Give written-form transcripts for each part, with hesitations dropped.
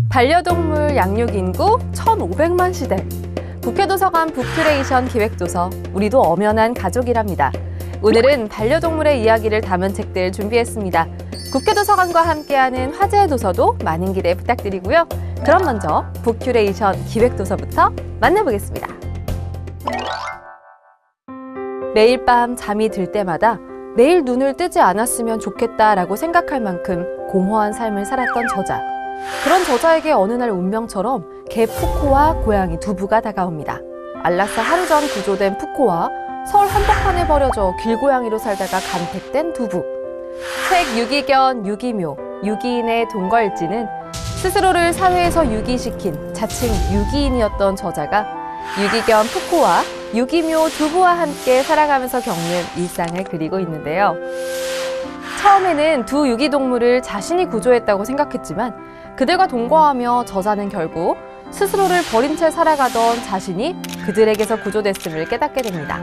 반려동물 양육 인구 1,500만 시대. 국회도서관 북큐레이션 기획도서, 우리도 엄연한 가족이랍니다. 오늘은 반려동물의 이야기를 담은 책들 준비했습니다. 국회도서관과 함께하는 화제의 도서도 많은 기대 부탁드리고요. 그럼 먼저 북큐레이션 기획도서부터 만나보겠습니다. 매일 밤 잠이 들 때마다 내일 눈을 뜨지 않았으면 좋겠다라고 생각할 만큼 공허한 삶을 살았던 저자. 그런 저자에게 어느 날 운명처럼 개 푸코와 고양이 두부가 다가옵니다. 안락사 하루 전 구조된 푸코와 서울 한복판에 버려져 길고양이로 살다가 간택된 두부. 책 유기견, 유기묘, 유기인의 동거일지는 스스로를 사회에서 유기시킨 자칭 유기인이었던 저자가 유기견 푸코와 유기묘 두부와 함께 살아가면서 겪는 일상을 그리고 있는데요. 처음에는 두 유기동물을 자신이 구조했다고 생각했지만 그들과 동거하며 저자는 결국 스스로를 버린 채 살아가던 자신이 그들에게서 구조됐음을 깨닫게 됩니다.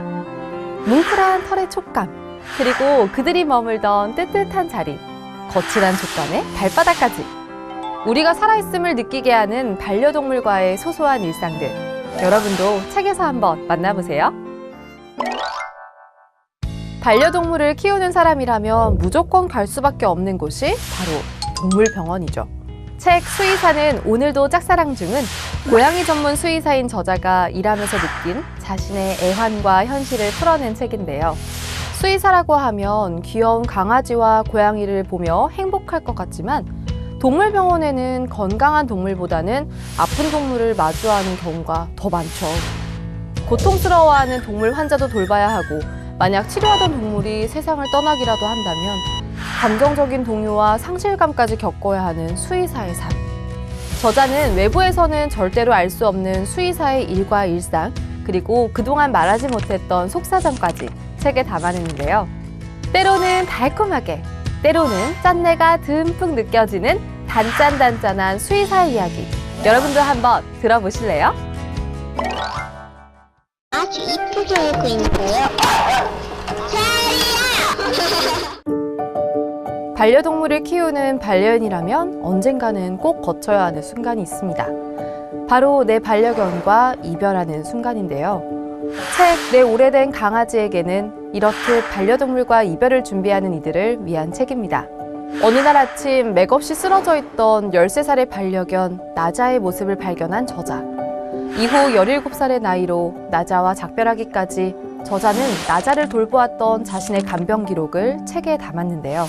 뭉클한 털의 촉감, 그리고 그들이 머물던 뜨뜻한 자리, 거칠한 촉감의 발바닥까지. 우리가 살아있음을 느끼게 하는 반려동물과의 소소한 일상들. 여러분도 책에서 한번 만나보세요. 반려동물을 키우는 사람이라면 무조건 갈 수밖에 없는 곳이 바로 동물병원이죠. 책 수의사는 오늘도 짝사랑 중은 고양이 전문 수의사인 저자가 일하면서 느낀 자신의 애환과 현실을 풀어낸 책인데요. 수의사라고 하면 귀여운 강아지와 고양이를 보며 행복할 것 같지만 동물병원에는 건강한 동물보다는 아픈 동물을 마주하는 경우가 더 많죠. 고통스러워하는 동물 환자도 돌봐야 하고 만약 치료하던 동물이 세상을 떠나기라도 한다면 감정적인 동요와 상실감까지 겪어야 하는 수의사의 삶. 저자는 외부에서는 절대로 알 수 없는 수의사의 일과 일상, 그리고 그동안 말하지 못했던 속사정까지 책에 담아냈는데요. 때로는 달콤하게, 때로는 짠내가 듬뿍 느껴지는 단짠단짠한 수의사의 이야기. 여러분도 한번 들어보실래요? 아주 이쁘게 울고 있는데요. 반려동물을 키우는 반려인이라면 언젠가는 꼭 거쳐야 하는 순간이 있습니다. 바로 내 반려견과 이별하는 순간인데요. 책 내 오래된 강아지에게는 이렇듯 반려동물과 이별을 준비하는 이들을 위한 책입니다. 어느 날 아침 맥없이 쓰러져 있던 13살의 반려견 나자의 모습을 발견한 저자. 이후 17살의 나이로 나자와 작별하기까지 저자는 나자를 돌보았던 자신의 간병 기록을 책에 담았는데요.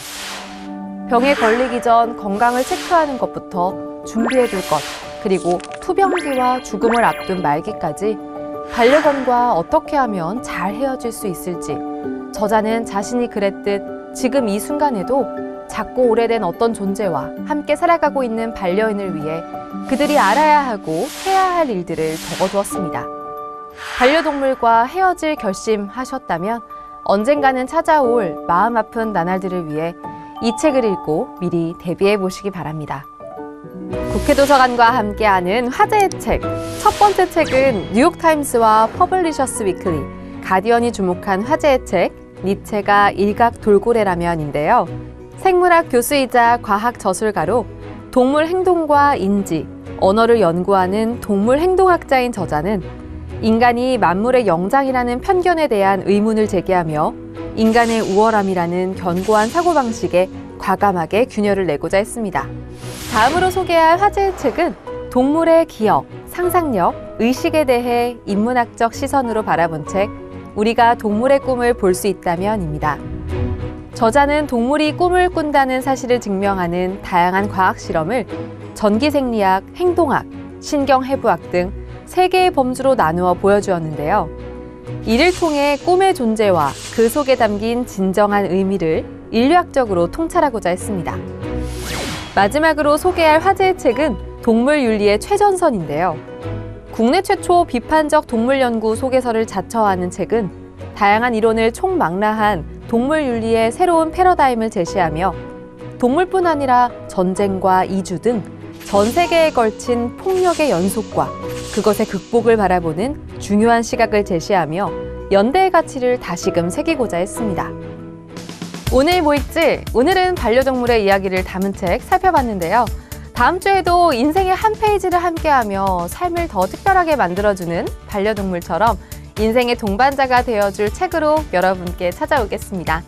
병에 걸리기 전 건강을 체크하는 것부터 준비해둘 것, 그리고 투병기와 죽음을 앞둔 말기까지 반려견과 어떻게 하면 잘 헤어질 수 있을지 저자는 자신이 그랬듯 지금 이 순간에도 작고 오래된 어떤 존재와 함께 살아가고 있는 반려인을 위해 그들이 알아야 하고 해야 할 일들을 적어두었습니다. 반려동물과 헤어질 결심하셨다면 언젠가는 찾아올 마음 아픈 나날들을 위해 이 책을 읽고 미리 대비해 보시기 바랍니다. 국회도서관과 함께하는 화제의 책. 첫 번째 책은 뉴욕타임스와 퍼블리셔스 위클리, 가디언이 주목한 화제의 책, 니체가 일각 돌고래라면인데요. 생물학 교수이자 과학 저술가로 동물 행동과 인지, 언어를 연구하는 동물 행동학자인 저자는 인간이 만물의 영장이라는 편견에 대한 의문을 제기하며 인간의 우월함이라는 견고한 사고방식에 과감하게 균열을 내고자 했습니다. 다음으로 소개할 화제의 책은 동물의 기억, 상상력, 의식에 대해 인문학적 시선으로 바라본 책, 우리가 동물의 꿈을 볼 수 있다면입니다. 저자는 동물이 꿈을 꾼다는 사실을 증명하는 다양한 과학 실험을 전기생리학, 행동학, 신경해부학 등 3개의 범주로 나누어 보여주었는데요. 이를 통해 꿈의 존재와 그 속에 담긴 진정한 의미를 인류학적으로 통찰하고자 했습니다. 마지막으로 소개할 화제의 책은 동물윤리의 최전선인데요. 국내 최초 비판적 동물연구 소개서를 자처하는 책은 다양한 이론을 총망라한 동물윤리의 새로운 패러다임을 제시하며 동물뿐 아니라 전쟁과 이주 등 전 세계에 걸친 폭력의 연속과 그것의 극복을 바라보는 중요한 시각을 제시하며 연대의 가치를 다시금 새기고자 했습니다. 오늘 뭐 읽지? 오늘은 반려동물의 이야기를 담은 책 살펴봤는데요. 다음 주에도 인생의 한 페이지를 함께하며 삶을 더 특별하게 만들어주는 반려동물처럼 인생의 동반자가 되어줄 책으로 여러분께 찾아오겠습니다.